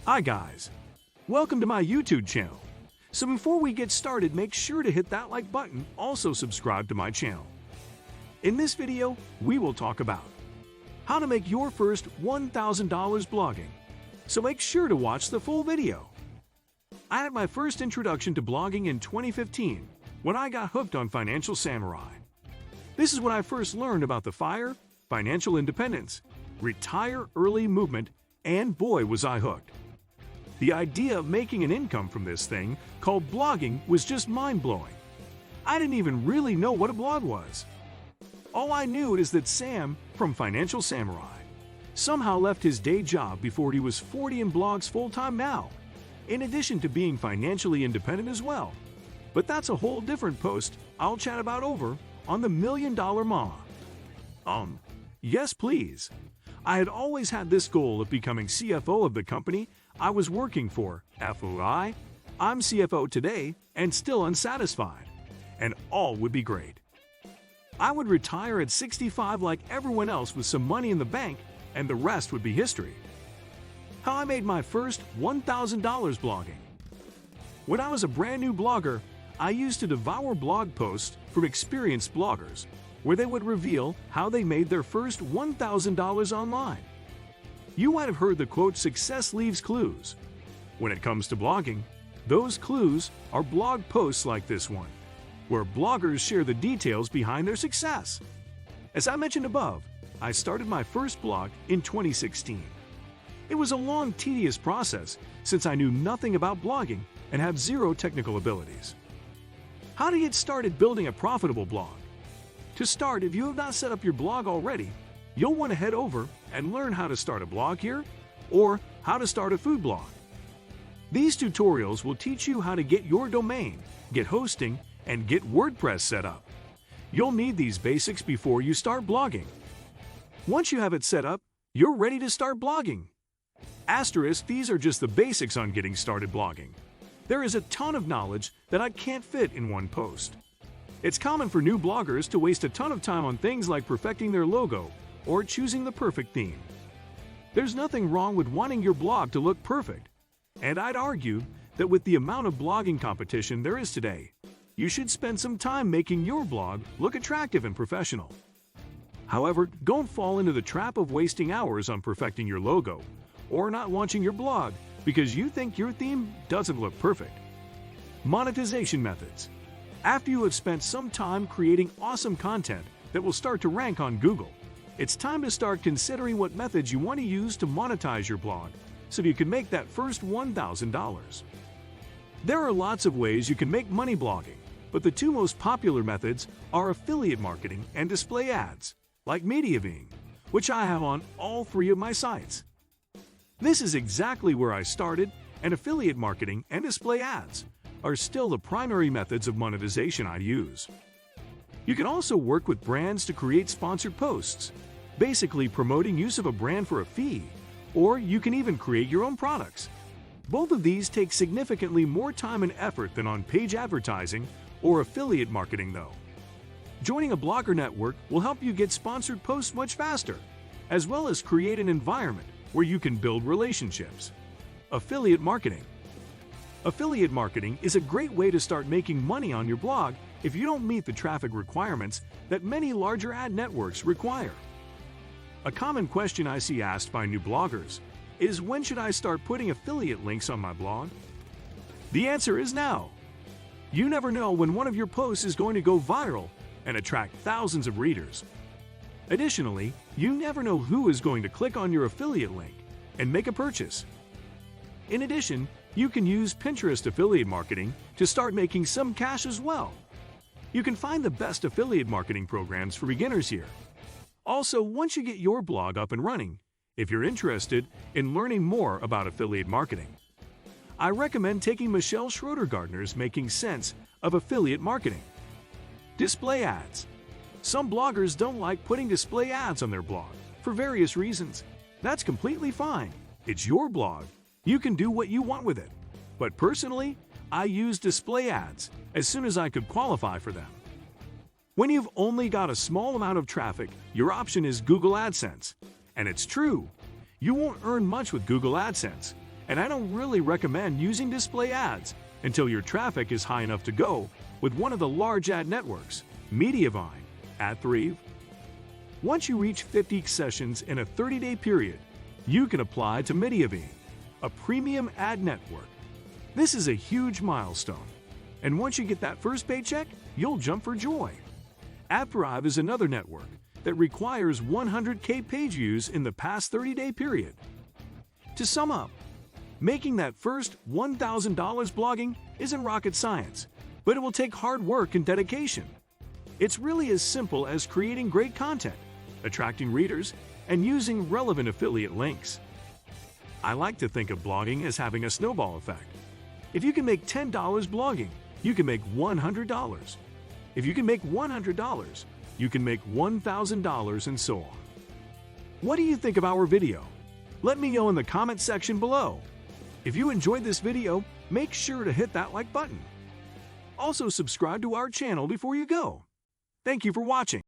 Hi guys, welcome to my YouTube channel. So before we get started, make sure to hit that like button, also subscribe to my channel. In this video, we will talk about how to make your first $1,000 blogging. So make sure to watch the full video. I had my first introduction to blogging in 2015 when I got hooked on Financial Samurai. This is when I first learned about the FIRE, financial independence, retire early movement, and boy was I hooked. The idea of making an income from this thing called blogging was just mind-blowing. I didn't even really know what a blog was. All I knew is that Sam from Financial Samurai somehow left his day job before he was 40 and blogs full-time now, in addition to being financially independent as well. But that's a whole different post I'll chat about over on the $1 Million Mama. Yes please. I had always had this goal of becoming CFO of the company I was working for. FYI, I'm CFO today and still unsatisfied, and all would be great. I would retire at 65 like everyone else with some money in the bank, and the rest would be history. How I made my first $1,000 blogging. When I was a brand new blogger, I used to devour blog posts from experienced bloggers, where they would reveal how they made their first $1,000 online. You might have heard the quote, "Success leaves clues." When it comes to blogging, those clues are blog posts like this one, where bloggers share the details behind their success. As I mentioned above, I started my first blog in 2016. It was a long, tedious process since I knew nothing about blogging and have zero technical abilities. How to get started building a profitable blog? To start, if you have not set up your blog already, you'll want to head over and learn how to start a blog here or how to start a food blog. These tutorials will teach you how to get your domain, get hosting, and get WordPress set up. You'll need these basics before you start blogging. Once you have it set up, you're ready to start blogging. Asterisk, these are just the basics on getting started blogging. There is a ton of knowledge that I can't fit in one post. It's common for new bloggers to waste a ton of time on things like perfecting their logo or choosing the perfect theme. There's nothing wrong with wanting your blog to look perfect, and I'd argue that with the amount of blogging competition there is today, you should spend some time making your blog look attractive and professional. However, don't fall into the trap of wasting hours on perfecting your logo or not launching your blog because you think your theme doesn't look perfect. Monetization methods. After you have spent some time creating awesome content that will start to rank on Google, it's time to start considering what methods you want to use to monetize your blog so you can make that first $1,000. There are lots of ways you can make money blogging, but the two most popular methods are affiliate marketing and display ads, like Mediavine, which I have on all three of my sites. This is exactly where I started, and affiliate marketing and display ads are still the primary methods of monetization I use. You can also work with brands to create sponsored posts, basically promoting use of a brand for a fee, or you can even create your own products. Both of these take significantly more time and effort than on-page advertising or affiliate marketing though. Joining a blogger network will help you get sponsored posts much faster, as well as create an environment where you can build relationships. Affiliate marketing. Affiliate marketing is a great way to start making money on your blog if you don't meet the traffic requirements that many larger ad networks require. A common question I see asked by new bloggers is, when should I start putting affiliate links on my blog? The answer is now. You never know when one of your posts is going to go viral and attract thousands of readers. Additionally, you never know who is going to click on your affiliate link and make a purchase. In addition, you can use Pinterest affiliate marketing to start making some cash as well. You can find the best affiliate marketing programs for beginners here. Also, once you get your blog up and running, if you're interested in learning more about affiliate marketing, I recommend taking Michelle Schroeder-Gardner's Making Sense of Affiliate Marketing. Display ads. Some bloggers don't like putting display ads on their blog for various reasons. That's completely fine. It's your blog. You can do what you want with it. But personally, I use display ads as soon as I could qualify for them. When you've only got a small amount of traffic, your option is Google AdSense. And it's true, you won't earn much with Google AdSense, And I don't really recommend using display ads until your traffic is high enough to go with one of the large ad networks, Mediavine, Ad3. Once you reach 50 sessions in a 30-day period, you can apply to Mediavine, a premium ad network. This is a huge milestone, and once you get that first paycheck, you'll jump for joy. Ad3 is another network that requires 100K page views in the past 30-day period. To sum up, making that first $1,000 blogging isn't rocket science, but it will take hard work and dedication. It's really as simple as creating great content, attracting readers, and using relevant affiliate links. I like to think of blogging as having a snowball effect. If you can make $10 blogging, you can make $100. If you can make $100, you can make $1,000 and so on. What do you think of our video? Let me know in the comment section below. If you enjoyed this video, make sure to hit that like button. Also subscribe to our channel before you go. Thank you for watching.